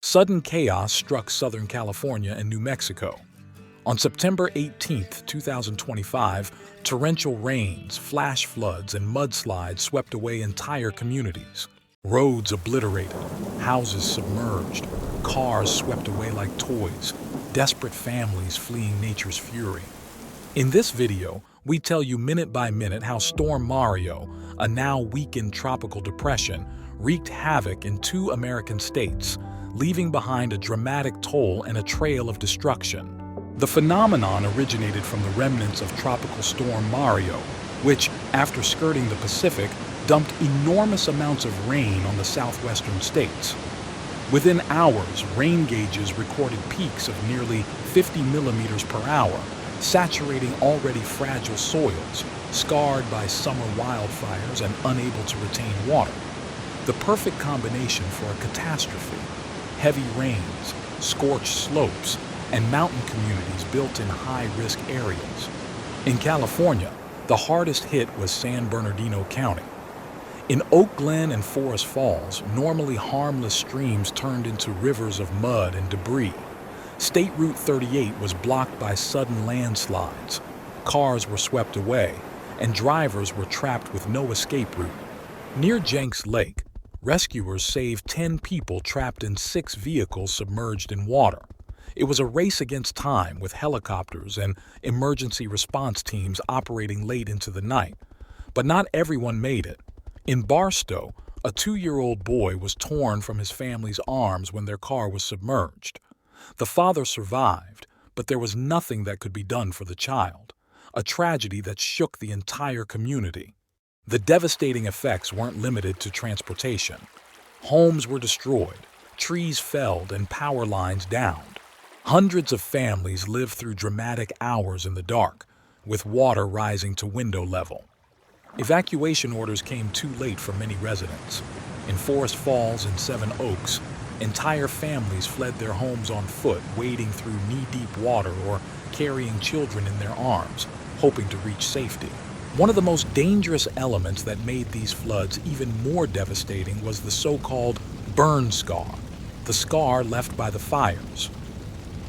Sudden chaos struck Southern California and New Mexico. On September 18, 2025, torrential rains, flash floods, and mudslides swept away entire communities. Roads obliterated, houses submerged, cars swept away like toys, desperate families fleeing nature's fury. In this video, we tell you minute by minute how Storm Mario, a now weakened tropical depression, wreaked havoc in 2 American states, leaving behind a dramatic toll and a trail of destruction. The phenomenon originated from the remnants of Tropical Storm Mario, which, after skirting the Pacific, dumped enormous amounts of rain on the southwestern states. Within hours, rain gauges recorded peaks of nearly 50 millimeters per hour, saturating already fragile soils, scarred by summer wildfires and unable to retain water. The perfect combination for a catastrophe: heavy rains, scorched slopes, and mountain communities built in high-risk areas. In California, the hardest hit was San Bernardino County. In Oak Glen and Forest Falls, normally harmless streams turned into rivers of mud and debris. State Route 38 was blocked by sudden landslides. Cars were swept away, and drivers were trapped with no escape route. Near Jenks Lake, rescuers saved 10 people trapped in 6 vehicles submerged in water. It was a race against time, with helicopters and emergency response teams operating late into the night. But not everyone made it. In Barstow, a 2-year-old boy was torn from his family's arms when their car was submerged. The father survived, but there was nothing that could be done for the child, a tragedy that shook the entire community. The devastating effects weren't limited to transportation. Homes were destroyed, trees felled, and power lines downed. Hundreds of families lived through dramatic hours in the dark, with water rising to window level. Evacuation orders came too late for many residents. In Forest Falls and Seven Oaks, entire families fled their homes on foot, wading through knee-deep water or carrying children in their arms, hoping to reach safety. One of the most dangerous elements that made these floods even more devastating was the so-called burn scar, the scar left by the fires.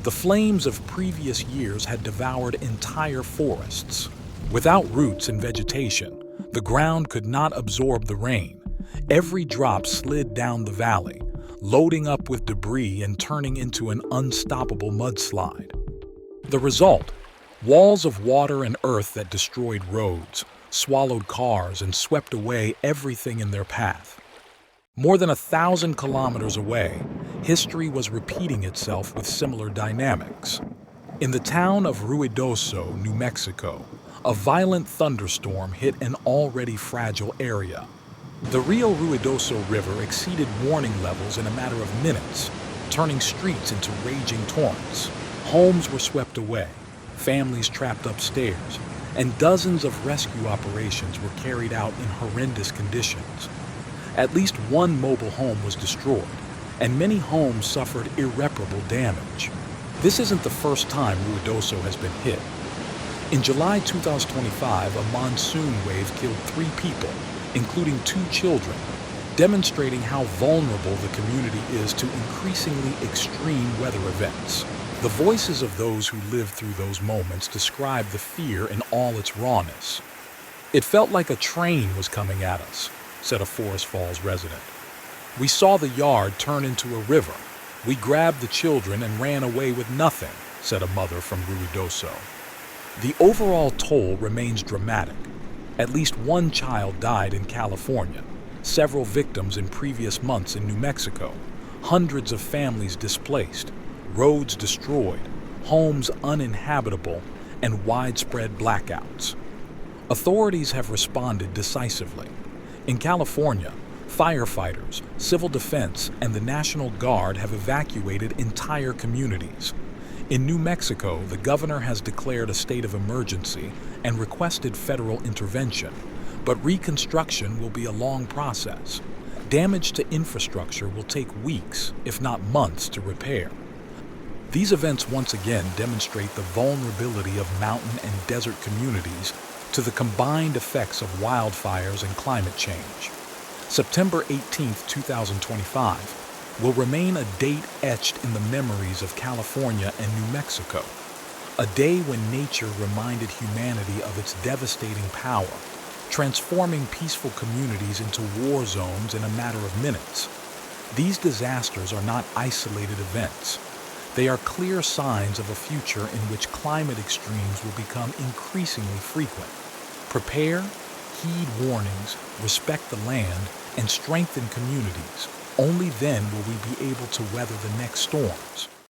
The flames of previous years had devoured entire forests. Without roots and vegetation, the ground could not absorb the rain. Every drop slid down the valley, loading up with debris and turning into an unstoppable mudslide. The result: walls of water and earth that destroyed roads, swallowed cars, and swept away everything in their path. More than 1,000 kilometers away, history was repeating itself with similar dynamics. In the town of Ruidoso, New Mexico, a violent thunderstorm hit an already fragile area. The Rio Ruidoso River exceeded warning levels in a matter of minutes, turning streets into raging torrents. Homes were swept away, families trapped upstairs, and dozens of rescue operations were carried out in horrendous conditions. At least 1 mobile home was destroyed, and many homes suffered irreparable damage. This isn't the first time Ruidoso has been hit. In July 2025, a monsoon wave killed 3 people, including 2 children, demonstrating how vulnerable the community is to increasingly extreme weather events. The voices of those who lived through those moments describe the fear in all its rawness. "It felt like a train was coming at us," said a Forest Falls resident. "We saw the yard turn into a river. We grabbed the children and ran away with nothing," said a mother from Ruidoso. The overall toll remains dramatic. At least 1 child died in California, several victims in previous months in New Mexico, hundreds of families displaced, roads destroyed, homes uninhabitable, and widespread blackouts. Authorities have responded decisively. In California, firefighters, civil defense, and the National Guard have evacuated entire communities. In New Mexico, the governor has declared a state of emergency and requested federal intervention, but reconstruction will be a long process. Damage to infrastructure will take weeks, if not months, to repair. These events once again demonstrate the vulnerability of mountain and desert communities to the combined effects of wildfires and climate change. September 18, 2025, will remain a date etched in the memories of California and New Mexico, a day when nature reminded humanity of its devastating power, transforming peaceful communities into war zones in a matter of minutes. These disasters are not isolated events. They are clear signs of a future in which climate extremes will become increasingly frequent. Prepare, heed warnings, respect the land, and strengthen communities. Only then will we be able to weather the next storms.